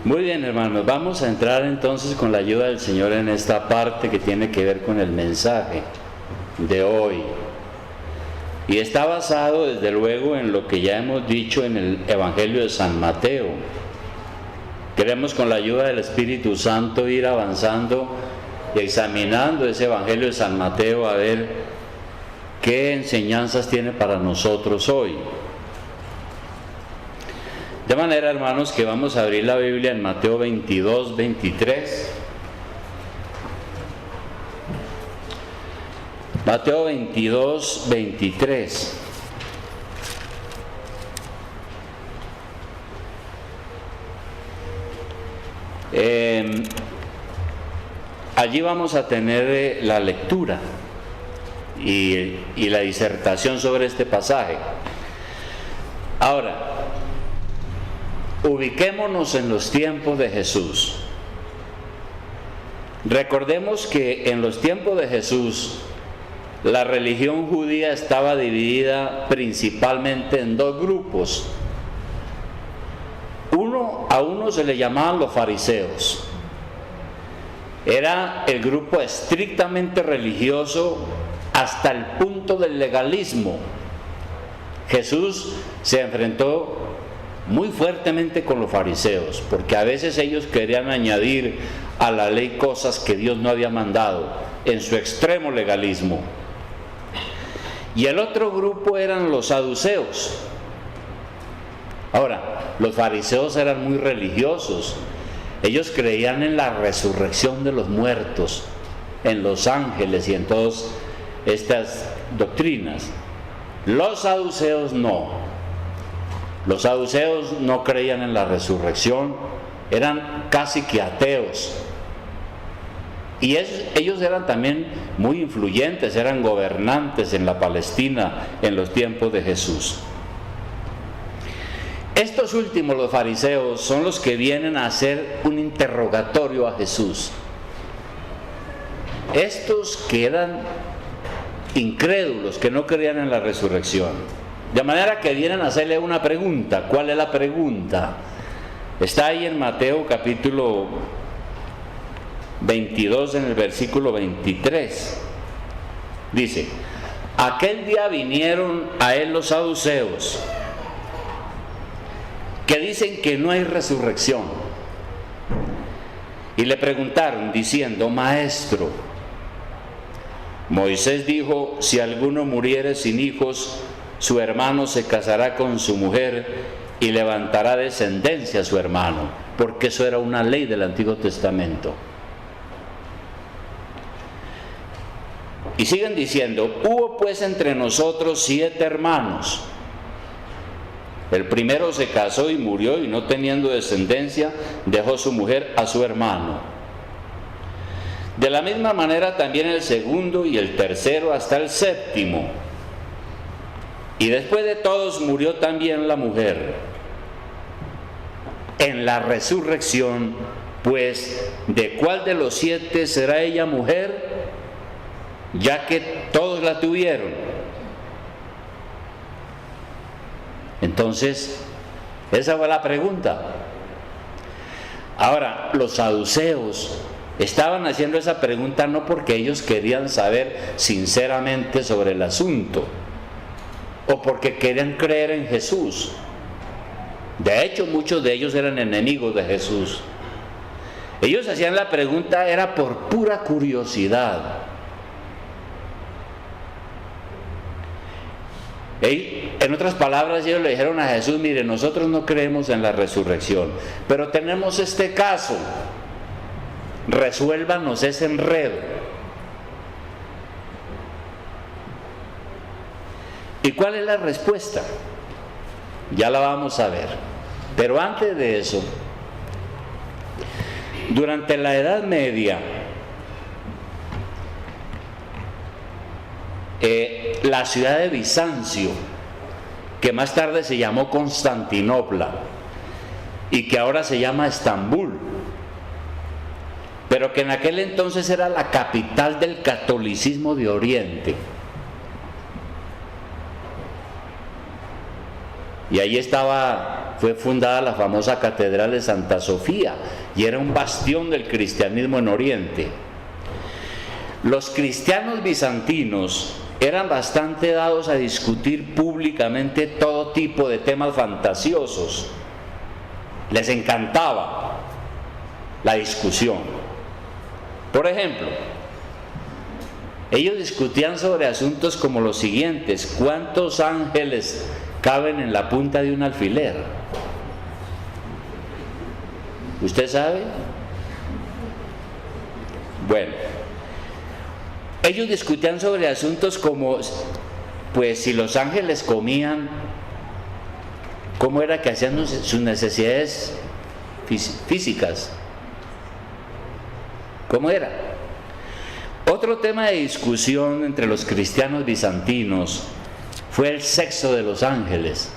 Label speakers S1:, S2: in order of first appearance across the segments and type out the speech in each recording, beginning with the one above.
S1: Muy bien, hermanos, vamos a entrar entonces con la ayuda del Señor en esta parte que tiene que ver con el mensaje de hoy. Y está basado desde luego en lo que ya hemos dicho en el Evangelio de San Mateo. Queremos con la ayuda del Espíritu Santo ir avanzando y examinando ese Evangelio de San Mateo a ver qué enseñanzas tiene para nosotros hoy. De manera, hermanos, que vamos a abrir la Biblia en Mateo 22, 23. Mateo 22, 23. Allí vamos a tener la lectura y la disertación sobre este pasaje. Ahora, ubiquémonos en los tiempos de Jesús. Recordemos que en los tiempos de Jesús la religión judía estaba dividida principalmente en dos grupos. A uno se le llamaban los fariseos. Era el grupo estrictamente religioso hasta el punto del legalismo. Jesús se enfrentó muy fuertemente con los fariseos, porque a veces ellos querían añadir a la ley cosas que Dios no había mandado, en su extremo legalismo. Y el otro grupo eran los saduceos. Ahora, los fariseos eran muy religiosos. Ellos creían en la resurrección de los muertos, en los ángeles y en todas estas doctrinas. Los saduceos no. Los saduceos no creían en la resurrección, eran casi que ateos. Y ellos eran también muy influyentes, eran gobernantes en la Palestina en los tiempos de Jesús. Estos últimos, los fariseos, son los que vienen a hacer un interrogatorio a Jesús. Estos que eran incrédulos, que no creían en la resurrección. De manera que vienen a hacerle una pregunta. ¿Cuál es la pregunta? Está ahí en Mateo capítulo 22, en el versículo 23. Dice: aquel día vinieron a él los saduceos, que dicen que no hay resurrección, y le preguntaron diciendo: Maestro, Moisés dijo: si alguno muriere sin hijos, su hermano se casará con su mujer y levantará descendencia a su hermano, porque eso era una ley del Antiguo Testamento. Y siguen diciendo: hubo pues entre nosotros 7 hermanos. El primero se casó y murió, y no teniendo descendencia, dejó su mujer a su hermano. De la misma manera también el segundo y el tercero hasta el séptimo. Y después de todos murió también la mujer. En la resurrección, pues, ¿de cuál de los 7 será ella mujer? Ya que todos la tuvieron. Entonces, esa fue la pregunta. Ahora, los saduceos estaban haciendo esa pregunta no porque ellos querían saber sinceramente sobre el asunto, o porque querían creer en Jesús. De hecho, muchos de ellos eran enemigos de Jesús. Ellos hacían la pregunta, era por pura curiosidad. En otras palabras, ellos le dijeron a Jesús: mire, nosotros no creemos en la resurrección, pero tenemos este caso, resuélvanos ese enredo. ¿Y cuál es la respuesta? Ya la vamos a ver. Pero antes de eso, durante la Edad Media, la ciudad de Bizancio, que más tarde se llamó Constantinopla y que ahora se llama Estambul, pero que en aquel entonces era la capital del catolicismo de Oriente. Y ahí estaba fue fundada la famosa Catedral de Santa Sofía y era un bastión del cristianismo en Oriente. Los cristianos bizantinos eran bastante dados a discutir públicamente todo tipo de temas fantasiosos. Les encantaba la discusión. Por ejemplo, ellos discutían sobre asuntos como los siguientes: ¿cuántos ángeles caben en la punta de un alfiler? ¿Usted sabe? Bueno, ellos discutían sobre asuntos como, pues, si los ángeles comían, ¿cómo era que hacían sus necesidades físicas? ¿Cómo era? Otro tema de discusión entre los cristianos bizantinos fue el sexo de los ángeles.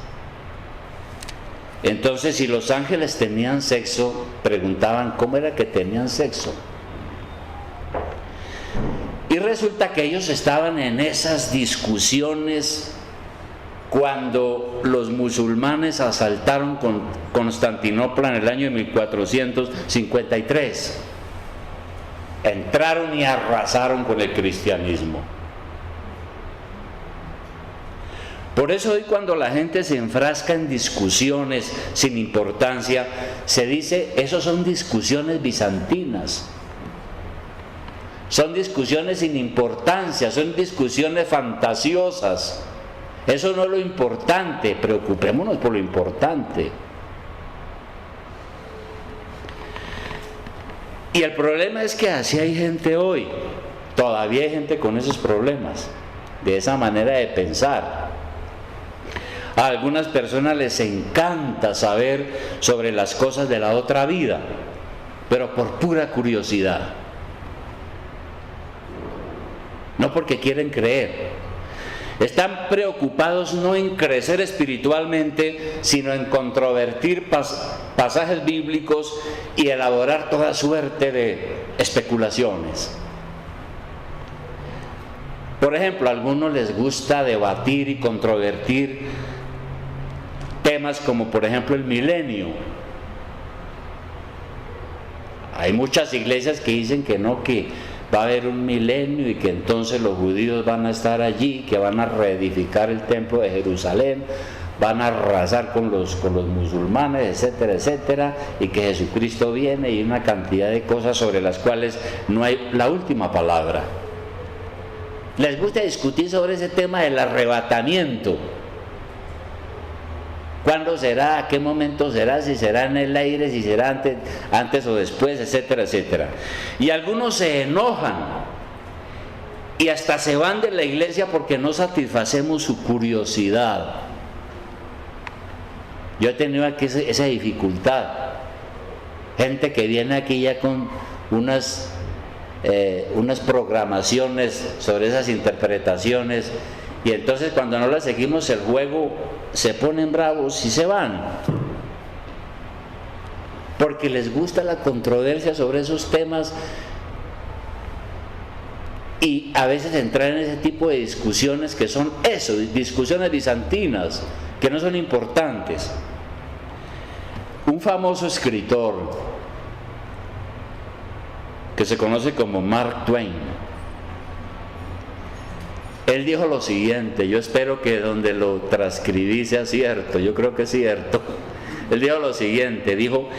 S1: Entonces, si los ángeles tenían sexo, preguntaban cómo era que tenían sexo. Y resulta que ellos estaban en esas discusiones cuando los musulmanes asaltaron Constantinopla en el año de 1453. Entraron y arrasaron con el cristianismo. Por eso hoy, cuando la gente se enfrasca en discusiones sin importancia, se dice, esos son discusiones bizantinas. Son discusiones sin importancia, son discusiones fantasiosas. Eso no es lo importante, preocupémonos por lo importante. Y el problema es que así hay gente hoy, todavía hay gente con esos problemas, de esa manera de pensar. A algunas personas les encanta saber sobre las cosas de la otra vida, pero por pura curiosidad, no porque quieren creer. Están preocupados no en crecer espiritualmente, sino en controvertir pasajes bíblicos y elaborar toda suerte de especulaciones. Por ejemplo, a algunos les gusta debatir y controvertir temas como, por ejemplo, el milenio. Hay muchas iglesias que dicen que no, que va a haber un milenio y que entonces los judíos van a estar allí, que van a reedificar el templo de Jerusalén, van a arrasar con los musulmanes, etcétera, etcétera, y que Jesucristo viene, y una cantidad de cosas sobre las cuales no hay la última palabra. Les gusta discutir sobre ese tema del arrebatamiento. ¿Cuándo será? ¿A qué momento será? ¿Si será en el aire? ¿Si será antes o después? Etcétera, etcétera. Y algunos se enojan y hasta se van de la iglesia porque no satisfacemos su curiosidad. Yo he tenido aquí esa dificultad. Gente que viene aquí ya con unas programaciones sobre esas interpretaciones, y entonces cuando no las seguimos el juego, se ponen bravos y se van, porque les gusta la controversia sobre esos temas, y a veces entrar en ese tipo de discusiones que son eso, discusiones bizantinas, que no son importantes. Un famoso escritor que se conoce como Mark Twain, él dijo lo siguiente, yo espero que donde lo transcribí sea cierto, yo creo que es cierto. Él dijo lo siguiente, dijo: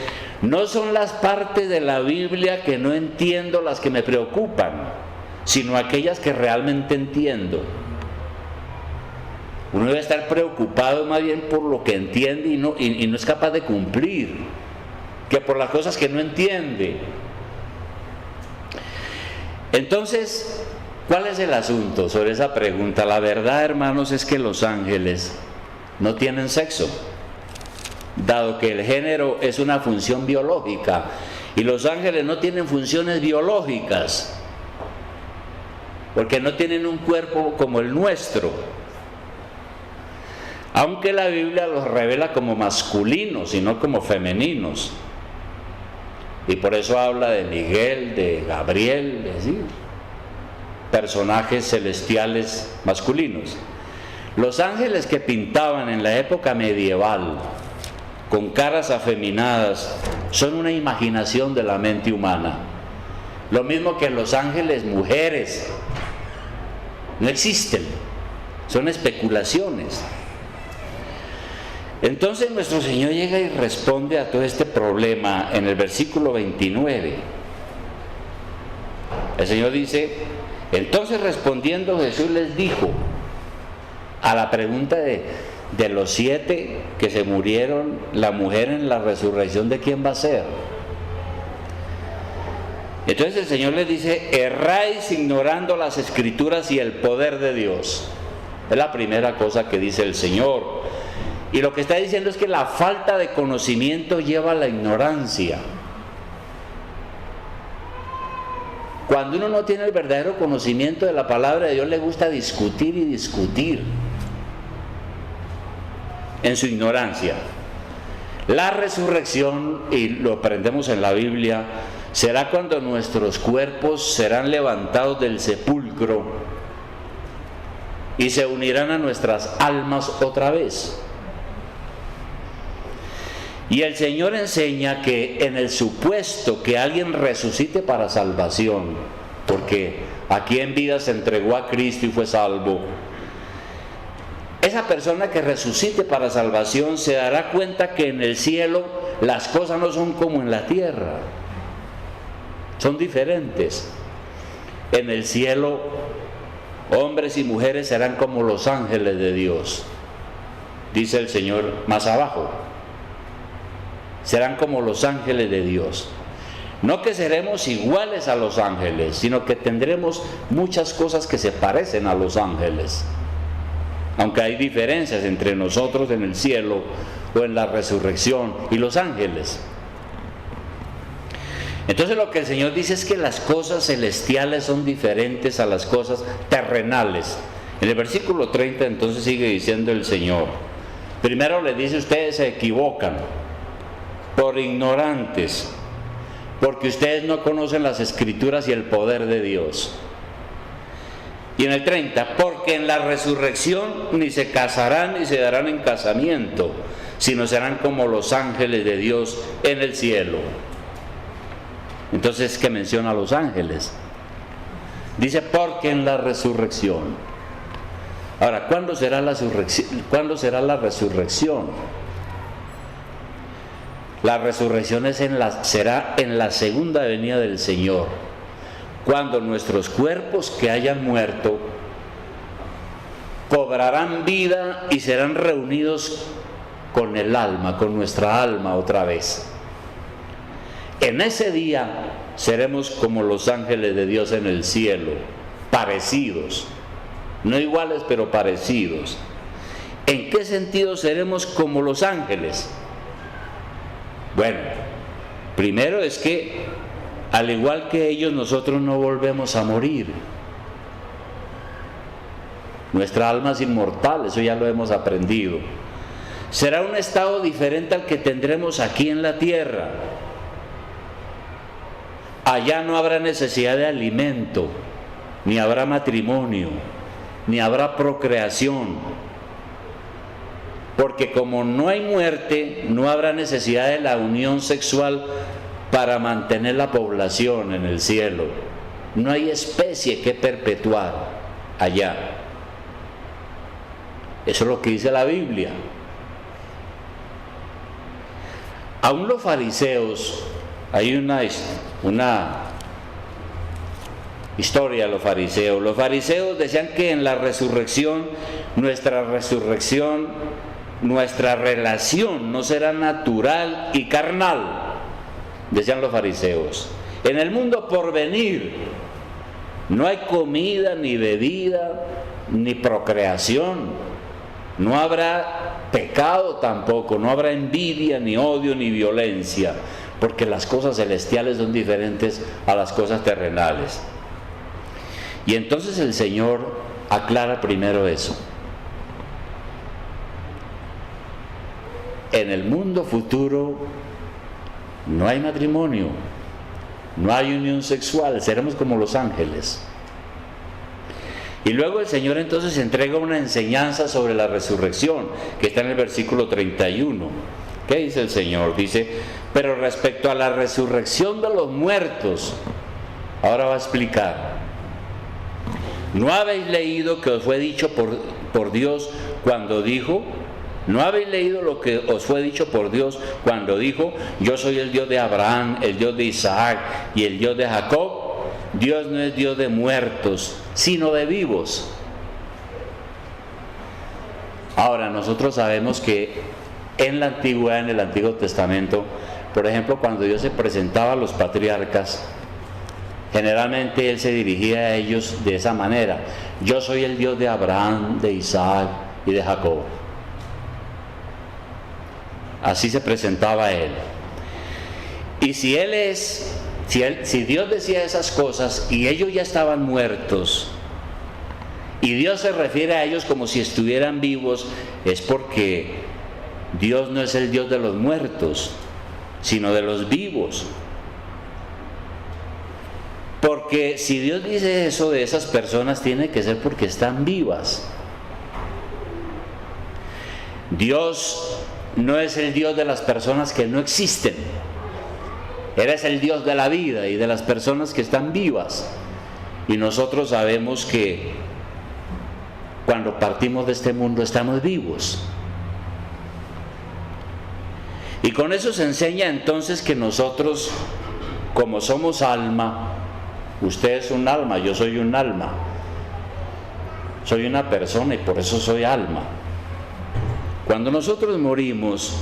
S1: no son las partes de la Biblia que no entiendo las que me preocupan, sino aquellas que realmente entiendo. Uno debe estar preocupado más bien por lo que entiende y no es capaz de cumplir, que por las cosas que no entiende. Entonces, ¿cuál es el asunto sobre esa pregunta? La verdad, hermanos, es que los ángeles no tienen sexo, dado que el género es una función biológica, y los ángeles no tienen funciones biológicas, porque no tienen un cuerpo como el nuestro, aunque la Biblia los revela como masculinos y no como femeninos. Y por eso habla de Miguel, de Gabriel, ¿sí?, personajes celestiales masculinos. Los ángeles que pintaban en la época medieval con caras afeminadas, son una imaginación de la mente humana. Lo mismo que los ángeles mujeres, no existen, son especulaciones. Entonces nuestro Señor llega y responde a todo este problema en el versículo 29. El Señor dice: entonces respondiendo Jesús les dijo, a la pregunta de los 7 que se murieron, la mujer en la resurrección, ¿de quién va a ser? Entonces el Señor les dice: erráis ignorando las Escrituras y el poder de Dios. Es la primera cosa que dice el Señor. Y lo que está diciendo es que la falta de conocimiento lleva a la ignorancia. Cuando uno no tiene el verdadero conocimiento de la palabra de Dios, le gusta discutir y discutir en su ignorancia. La resurrección, y lo aprendemos en la Biblia, será cuando nuestros cuerpos serán levantados del sepulcro y se unirán a nuestras almas otra vez. Y el Señor enseña que en el supuesto que alguien resucite para salvación, porque aquí en vida se entregó a Cristo y fue salvo, esa persona que resucite para salvación se dará cuenta que en el cielo las cosas no son como en la tierra, son diferentes. En el cielo, hombres y mujeres serán como los ángeles de Dios, dice el Señor más abajo. Serán como los ángeles de Dios. No que seremos iguales a los ángeles, sino que tendremos muchas cosas que se parecen a los ángeles, aunque hay diferencias entre nosotros en el cielo o en la resurrección y los ángeles. Entonces lo que el Señor dice es que las cosas celestiales son diferentes a las cosas terrenales. En el versículo 30 entonces sigue diciendo el Señor, primero le dice: ustedes se equivocan por ignorantes, porque ustedes no conocen las Escrituras y el poder de Dios. Y en el 30, porque en la resurrección ni se casarán ni se darán en casamiento, sino serán como los ángeles de Dios en el cielo. Entonces, ¿qué menciona a los ángeles? Dice: porque en la resurrección. Ahora, ¿cuándo será la resurrección? La resurrección será en la segunda venida del Señor, cuando nuestros cuerpos que hayan muerto cobrarán vida y serán reunidos con el alma, con nuestra alma otra vez. En ese día seremos como los ángeles de Dios en el cielo, parecidos, no iguales pero parecidos. ¿En qué sentido seremos como los ángeles? Bueno, primero es que al igual que ellos, nosotros no volvemos a morir. Nuestra alma es inmortal, eso ya lo hemos aprendido. Será un estado diferente al que tendremos aquí en la tierra. Allá no habrá necesidad de alimento, ni habrá matrimonio, ni habrá procreación. Porque como no hay muerte, no habrá necesidad de la unión sexual para mantener la población en el cielo. No hay especie que perpetuar allá. Eso es lo que dice la Biblia. Aún los fariseos, hay una historia de los fariseos. Los fariseos decían que en la resurrección, nuestra relación no será natural y carnal, decían los fariseos. En el mundo por venir no hay comida, ni bebida, ni procreación. No habrá pecado tampoco, no habrá envidia, ni odio, ni violencia, porque las cosas celestiales son diferentes a las cosas terrenales. Y entonces el Señor aclara primero eso. En el mundo futuro no hay matrimonio, no hay unión sexual, seremos como los ángeles. Y luego el Señor entonces entrega una enseñanza sobre la resurrección, que está en el versículo 31. ¿Qué dice el Señor? Dice, pero respecto a la resurrección de los muertos, ahora va a explicar. ¿No habéis leído que os fue dicho por Dios cuando dijo? ¿No habéis leído lo que os fue dicho por Dios cuando dijo, yo soy el Dios de Abraham, el Dios de Isaac y el Dios de Jacob? Dios no es Dios de muertos, sino de vivos. Ahora, nosotros sabemos que en la antigüedad, en el Antiguo Testamento, por ejemplo, cuando Dios se presentaba a los patriarcas, generalmente Él se dirigía a ellos de esa manera. Yo soy el Dios de Abraham, de Isaac y de Jacob. Así se presentaba a Él. Y si Dios decía esas cosas y ellos ya estaban muertos, y Dios se refiere a ellos como si estuvieran vivos, es porque Dios no es el Dios de los muertos, sino de los vivos. Porque si Dios dice eso de esas personas, tiene que ser porque están vivas. Dios no es el Dios de las personas que no existen. Él es el Dios de la vida y de las personas que están vivas. Y nosotros sabemos que cuando partimos de este mundo estamos vivos. Y con eso se enseña entonces que nosotros, como somos alma, usted es un alma, yo soy un alma. Soy una persona y por eso soy alma. Cuando nosotros morimos,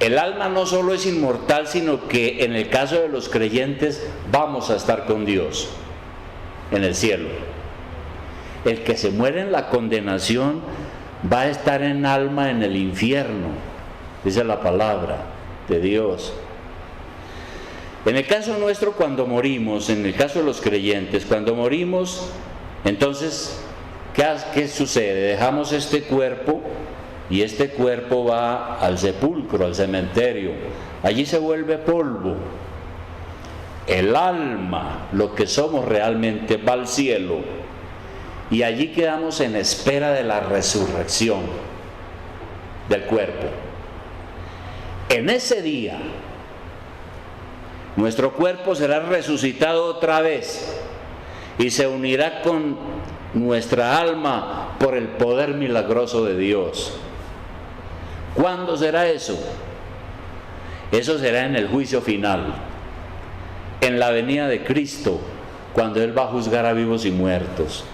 S1: el alma no solo es inmortal, sino que en el caso de los creyentes vamos a estar con Dios en el cielo. El que se muere en la condenación va a estar en alma en el infierno, dice la palabra de Dios. En el caso nuestro, cuando morimos, en el caso de los creyentes, cuando morimos, entonces, ¿qué sucede? Dejamos este cuerpo y este cuerpo va al sepulcro, al cementerio. Allí se vuelve polvo. El alma, lo que somos realmente, va al cielo. Y allí quedamos en espera de la resurrección del cuerpo. En ese día, nuestro cuerpo será resucitado otra vez y se unirá con nuestra alma por el poder milagroso de Dios. ¿Cuándo será eso? Eso será en el juicio final, en la venida de Cristo, cuando Él va a juzgar a vivos y muertos.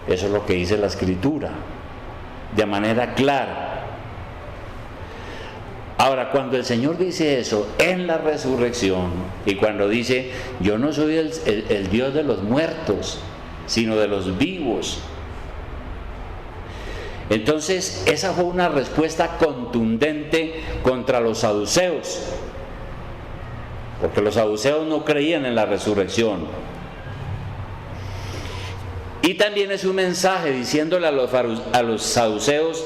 S1: Eso es lo que dice la Escritura, de manera clara. Ahora, cuando el Señor dice eso en la resurrección, y cuando dice, yo no soy el Dios de los muertos, sino de los vivos, entonces esa fue una respuesta contundente contra los saduceos, porque los saduceos no creían en la resurrección. Y también es un mensaje diciéndole a los saduceos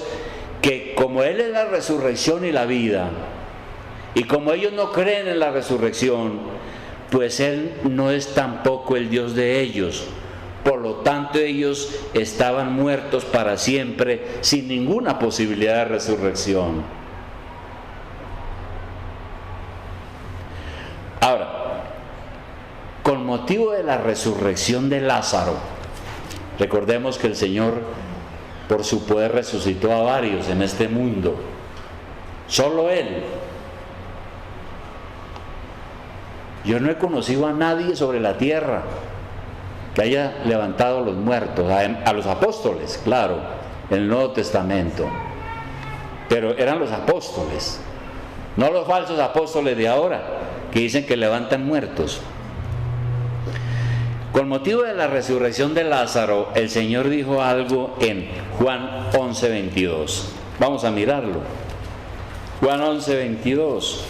S1: que como Él es la resurrección y la vida, y como ellos no creen en la resurrección, pues Él no es tampoco el Dios de ellos. Por lo tanto, ellos estaban muertos para siempre, sin ninguna posibilidad de resurrección. Ahora, con motivo de la resurrección de Lázaro, recordemos que el Señor, por su poder, resucitó a varios en este mundo. Solo Él. Yo no he conocido a nadie sobre la tierra que haya levantado a los muertos, a los apóstoles, claro, en el Nuevo Testamento. Pero eran los apóstoles, no los falsos apóstoles de ahora, que dicen que levantan muertos. Con motivo de la resurrección de Lázaro, el Señor dijo algo en Juan 11:22. Vamos a mirarlo. Juan 11:22.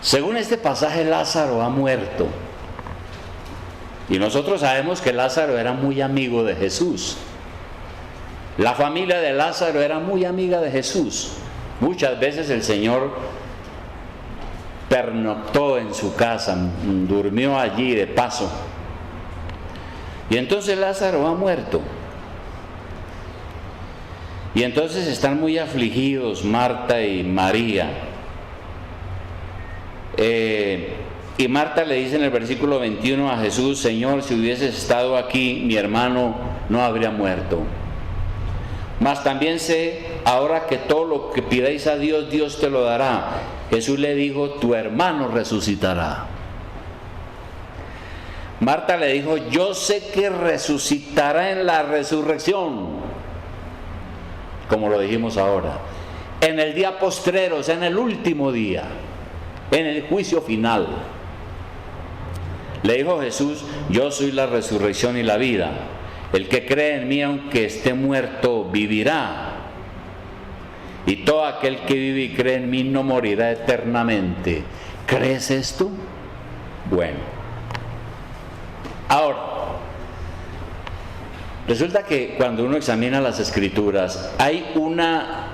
S1: Según este pasaje, Lázaro ha muerto. Y nosotros sabemos que Lázaro era muy amigo de Jesús. La familia de Lázaro era muy amiga de Jesús. Muchas veces el Señor pernoctó en su casa, durmió allí de paso, Y entonces Lázaro ha muerto. Y entonces están muy afligidos Marta y María. Y Marta le dice en el versículo 21 a Jesús: Señor, si hubieses estado aquí, mi hermano no habría muerto. Mas también sé ahora que todo lo que pidáis a Dios, Dios te lo dará. Jesús le dijo: tu hermano resucitará. Marta le dijo: yo sé que resucitará en la resurrección, como lo dijimos ahora, en el día postrero, o sea, en el último día, en el juicio final. Le dijo Jesús: yo soy la resurrección y la vida. El que cree en mí, aunque esté muerto, vivirá. Y todo aquel que vive y cree en mí no morirá eternamente. ¿Crees esto? Bueno. Ahora, resulta que cuando uno examina las Escrituras, hay una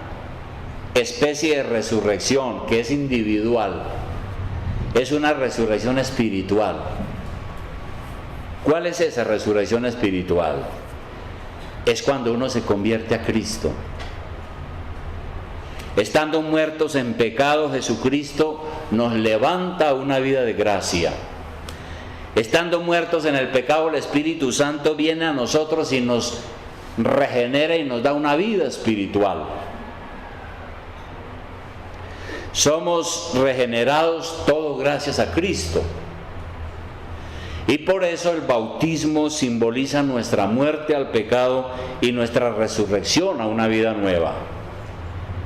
S1: especie de resurrección que es individual. Es una resurrección espiritual. ¿Cuál es esa resurrección espiritual? Es cuando uno se convierte a Cristo. Estando muertos en pecado, Jesucristo nos levanta a una vida de gracia. Estando muertos en el pecado, el Espíritu Santo viene a nosotros y nos regenera y nos da una vida espiritual. Somos regenerados todos gracias a Cristo. Y por eso el bautismo simboliza nuestra muerte al pecado y nuestra resurrección a una vida nueva.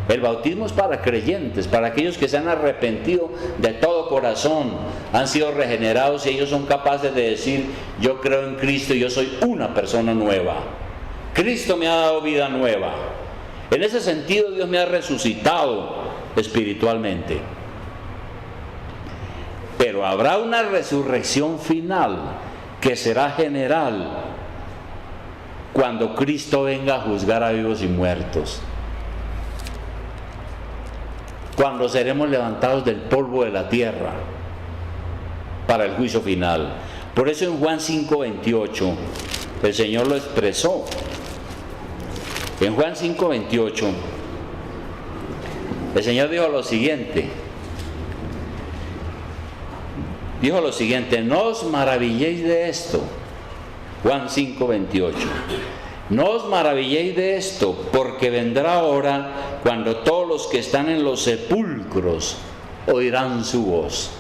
S1: El bautismo es para creyentes, para aquellos que se han arrepentido de todo corazón, han sido regenerados y ellos son capaces de decir: yo creo en Cristo y yo soy una persona nueva. Cristo me ha dado vida nueva. En ese sentido, Dios me ha resucitado espiritualmente. Pero habrá una resurrección final que será general cuando Cristo venga a juzgar a vivos y muertos. Cuando seremos levantados del polvo de la tierra para el juicio final. Por eso en Juan 5:28 el Señor lo expresó. En Juan 5:28 el Señor dijo lo siguiente: no os maravilléis de esto. Juan 5:28. No os maravilléis de esto, porque vendrá hora cuando todos los que están en los sepulcros oirán su voz.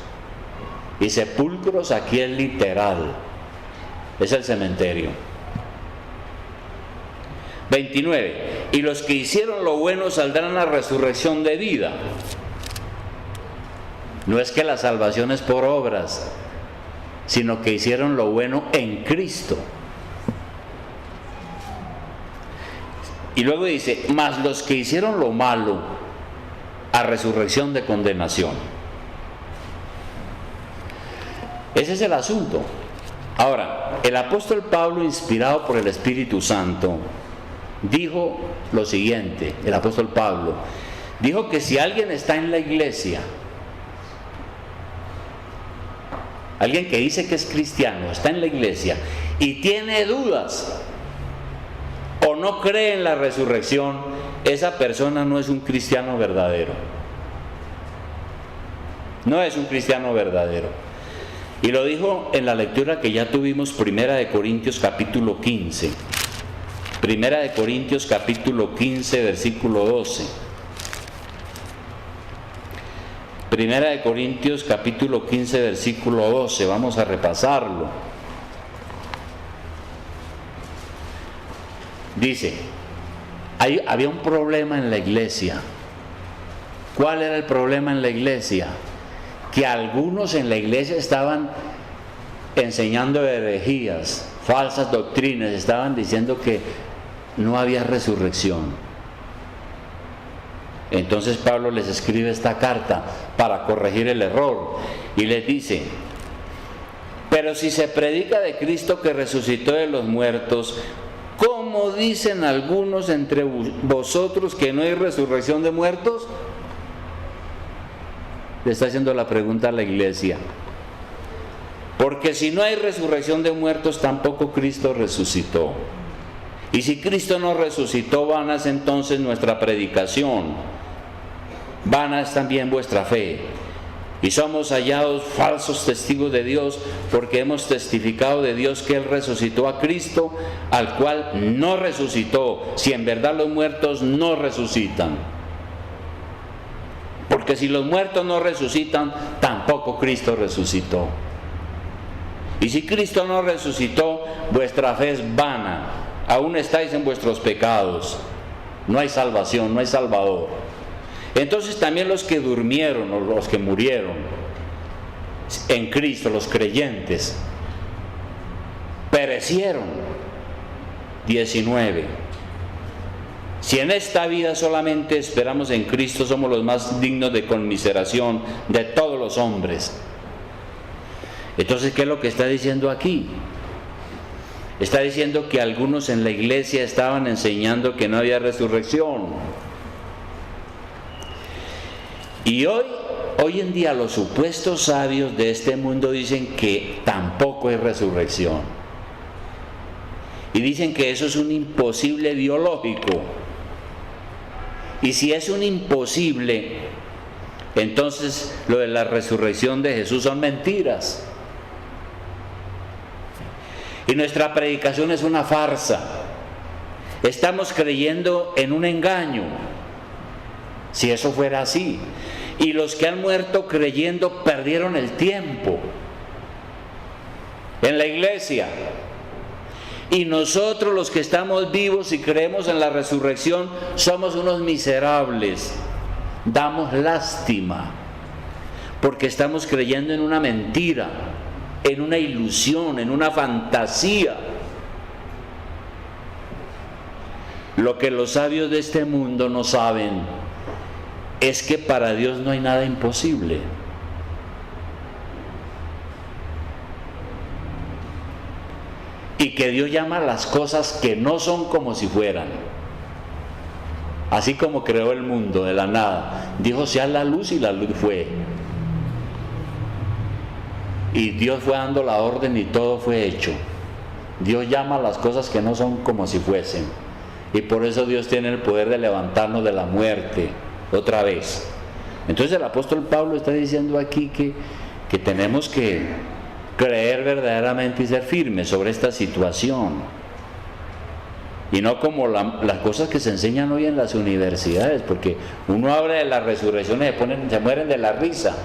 S1: Y sepulcros aquí es literal, es el cementerio. 29. Y los que hicieron lo bueno saldrán a resurrección de vida. No es que la salvación es por obras, sino que hicieron lo bueno en Cristo. Y luego dice: mas los que hicieron lo malo, a resurrección de condenación. Ese es el asunto. Ahora, el apóstol Pablo, inspirado por el Espíritu Santo, dijo lo siguiente. El apóstol Pablo dijo que si alguien está en la iglesia, alguien que dice que es cristiano, está en la iglesia y tiene dudas o no cree en la resurrección, esa persona no es un cristiano verdadero. No es un cristiano verdadero. Y lo dijo en la lectura que ya tuvimos, Primera de Corintios capítulo 15. Primera de Corintios capítulo 15, versículo 12. Primera de Corintios capítulo 15, versículo 12. Vamos a repasarlo. Dice: había un problema en la iglesia. ¿Cuál era el problema en la iglesia? Que algunos en la iglesia estaban enseñando herejías, falsas doctrinas, estaban diciendo que no había resurrección. Entonces Pablo les escribe esta carta para corregir el error y les dice: pero si se predica de Cristo que resucitó de los muertos, ¿cómo dicen algunos entre vosotros que no hay resurrección de muertos? Le está haciendo la pregunta a la iglesia. Porque si no hay resurrección de muertos, tampoco Cristo resucitó. Y si Cristo no resucitó, vana es entonces nuestra predicación, vana es también vuestra fe. Y somos hallados falsos testigos de Dios, porque hemos testificado de Dios que Él resucitó a Cristo, al cual no resucitó, si en verdad los muertos no resucitan. Porque si los muertos no resucitan, tampoco Cristo resucitó. Y si Cristo no resucitó, vuestra fe es vana, aún estáis en vuestros pecados, no hay salvación, no hay Salvador. Entonces también los que durmieron o los que murieron en Cristo, los creyentes, perecieron. 19. Si en esta vida solamente esperamos en Cristo, somos los más dignos de conmiseración de todos los hombres. Entonces, ¿qué es lo que está diciendo aquí? Está diciendo que algunos en la iglesia estaban enseñando que no había resurrección. Y hoy en día los supuestos sabios de este mundo dicen que tampoco hay resurrección. Y dicen que eso es un imposible biológico. Y si es un imposible, entonces lo de la resurrección de Jesús son mentiras. Y nuestra predicación es una farsa. Estamos creyendo en un engaño. Si eso fuera así. Y los que han muerto creyendo perdieron el tiempo en la iglesia. Y nosotros los que estamos vivos y creemos en la resurrección somos unos miserables. Damos lástima porque estamos creyendo en una mentira, en una ilusión, en una fantasía. Lo que los sabios de este mundo no saben es que para Dios no hay nada imposible. Y que Dios llama a las cosas que no son como si fueran. Así como creó el mundo de la nada, dijo sea la luz y la luz fue. Y Dios fue dando la orden y todo fue hecho. Dios llama a las cosas que no son como si fuesen. Y por eso Dios tiene el poder de levantarnos de la muerte otra vez. Entonces el apóstol Pablo está diciendo aquí que tenemos que creer verdaderamente y ser firmes sobre esta situación. Y no como las cosas que se enseñan hoy en las universidades, porque uno habla de la resurrección y se mueren de la risa.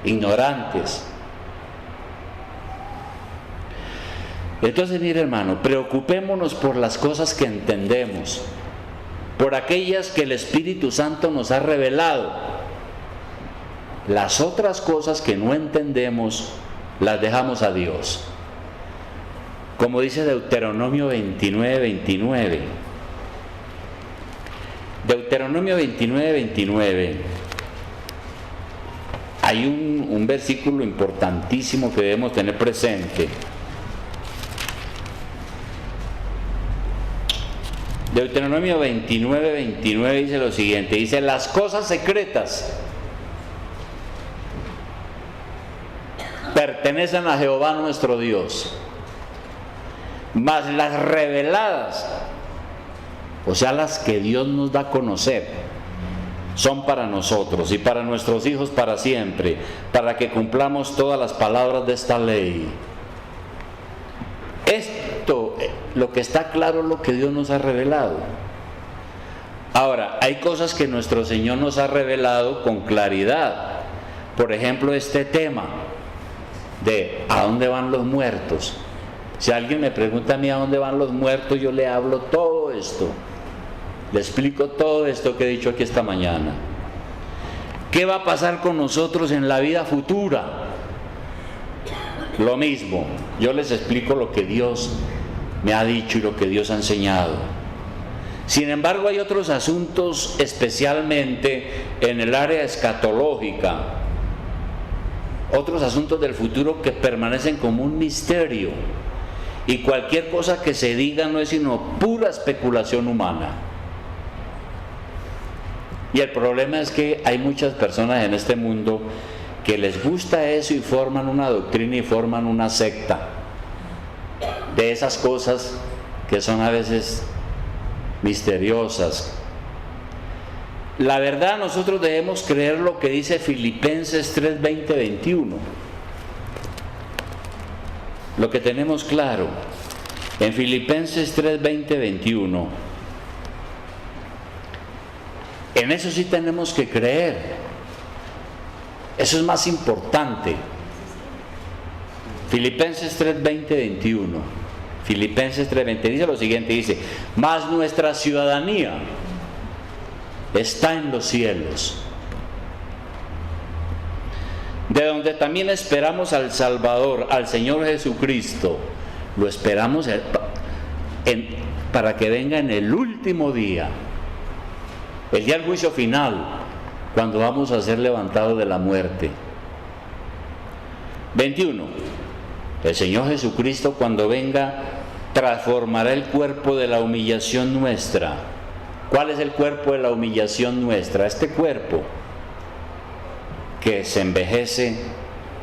S1: Ignorantes. Entonces, mire hermano, preocupémonos por las cosas que entendemos, por aquellas que el Espíritu Santo nos ha revelado. Las otras cosas que no entendemos las dejamos a Dios. Como dice Deuteronomio 29:29. Deuteronomio 29:29. Hay un versículo importantísimo que debemos tener presente. Deuteronomio 29:29 dice lo siguiente, dice: las cosas secretas pertenecen a Jehová nuestro Dios, mas las reveladas, o sea, las que Dios nos da a conocer, son para nosotros y para nuestros hijos para siempre, para que cumplamos todas las palabras de esta ley. Esto, lo que está claro es lo que Dios nos ha revelado. Ahora, hay cosas que nuestro Señor nos ha revelado con claridad. Por ejemplo, este tema de ¿a dónde van los muertos? Si alguien me pregunta a mí a dónde van los muertos, yo le hablo todo esto. Le explico todo esto que he dicho aquí esta mañana. ¿Qué va a pasar con nosotros en la vida futura? Lo mismo, yo les explico lo que Dios me ha dicho y lo que Dios ha enseñado. Sin embargo, hay otros asuntos, especialmente en el área escatológica, otros asuntos del futuro que permanecen como un misterio, y cualquier cosa que se diga no es sino pura especulación humana. Y el problema es que hay muchas personas en este mundo que les gusta eso y forman una doctrina y forman una secta de esas cosas que son a veces misteriosas. La verdad, nosotros debemos creer lo que dice Filipenses 3, 20, 21. Lo que tenemos claro en Filipenses 3, 20, 21. En eso sí tenemos que creer. Eso es más importante. Filipenses 3, 20, 21. Filipenses 3, 20 dice lo siguiente, dice: mas nuestra ciudadanía está en los cielos, de donde también esperamos al Salvador, al Señor Jesucristo. Lo esperamos para que venga en el último día, el día del juicio final, cuando vamos a ser levantados de la muerte. 21. El Señor Jesucristo, cuando venga, transformará el cuerpo de la humillación nuestra. ¿Cuál es el cuerpo de la humillación nuestra? Este cuerpo que se envejece,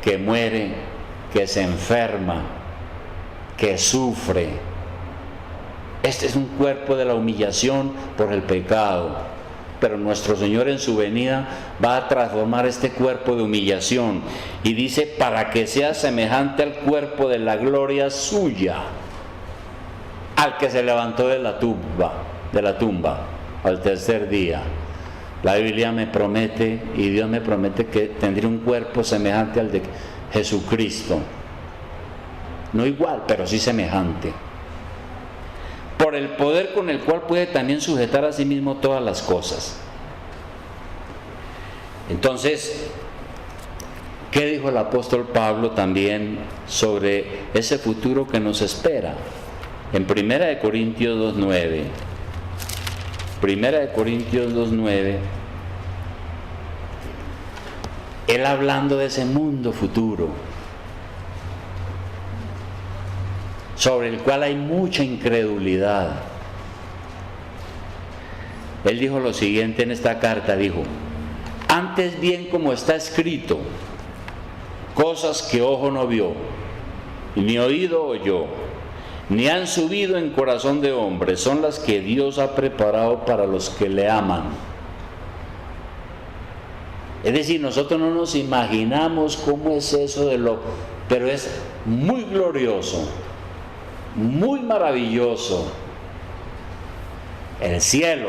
S1: que muere, que se enferma, que sufre. Este es un cuerpo de la humillación por el pecado. Pero nuestro Señor en su venida va a transformar este cuerpo de humillación. Y dice, para que sea semejante al cuerpo de la gloria suya, al que se levantó de la tumba al tercer día. La Biblia me promete, y Dios me promete, que tendré un cuerpo semejante al de Jesucristo. No igual, pero sí semejante. Por el poder con el cual puede también sujetar a sí mismo todas las cosas. Entonces, ¿qué dijo el apóstol Pablo también sobre ese futuro que nos espera? En 1 Corintios 2:9. 1 Corintios 2:9. Él hablando de ese mundo futuro, sobre el cual hay mucha incredulidad. Él dijo lo siguiente en esta carta, dijo: antes bien, como está escrito, cosas que ojo no vio, ni oído oyó, ni han subido en corazón de hombre, son las que Dios ha preparado para los que le aman. Es decir, nosotros no nos imaginamos cómo es eso pero es muy glorioso, muy maravilloso. El cielo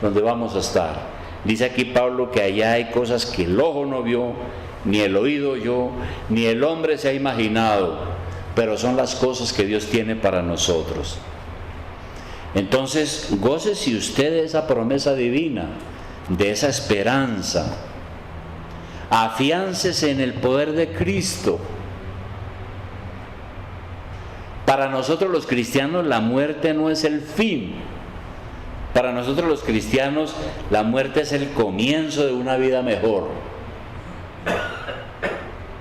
S1: donde vamos a estar. Dice aquí Pablo que allá hay cosas que el ojo no vio, ni el oído oyó, ni el hombre se ha imaginado, pero son las cosas que Dios tiene para nosotros. Entonces, gócese usted de esa promesa divina, de esa esperanza. Afiáncese en el poder de Cristo. Para nosotros los cristianos la muerte no es el fin. Para nosotros los cristianos la muerte es el comienzo de una vida mejor.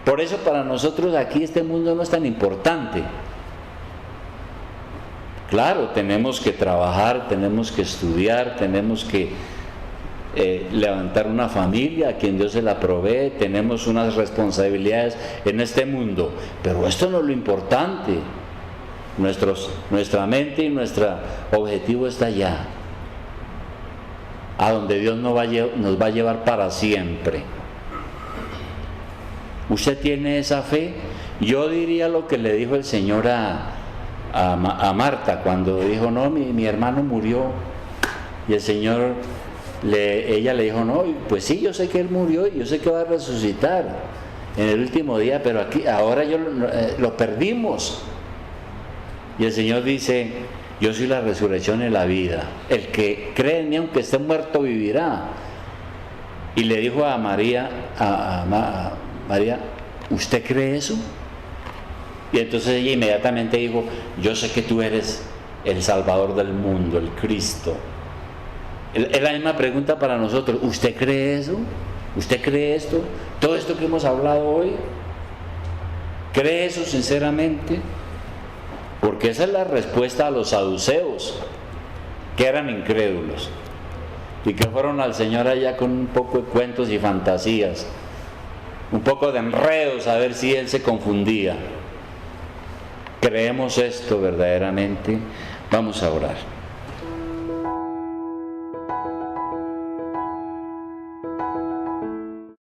S1: Por eso para nosotros aquí este mundo no es tan importante. Claro, tenemos que trabajar, tenemos que estudiar, tenemos que levantar una familia a quien Dios se la provee, tenemos unas responsabilidades en este mundo, pero esto no es lo importante. Nuestra mente y nuestro objetivo está allá, a donde Dios nos va a llevar para siempre. ¿Usted tiene esa fe? Yo diría lo que le dijo el Señor a Marta cuando dijo, no, mi hermano murió. Y el Señor, ella le dijo, no, pues sí, yo sé que él murió y yo sé que va a resucitar en el último día, pero ahora lo perdimos. Y el Señor dice, yo soy la resurrección y la vida. El que cree en mí, aunque esté muerto, vivirá. Y le dijo a María, María, ¿usted cree eso? Y entonces ella inmediatamente dijo, yo sé que tú eres el Salvador del mundo, el Cristo. Es la misma pregunta para nosotros. ¿Usted cree eso? ¿Usted cree esto? ¿Todo esto que hemos hablado hoy? ¿Cree eso sinceramente? Porque esa es la respuesta a los saduceos, que eran incrédulos y que fueron al Señor allá con un poco de cuentos y fantasías. un poco de enredos a ver si él se confundía. ¿Creemos esto verdaderamente? Vamos a orar.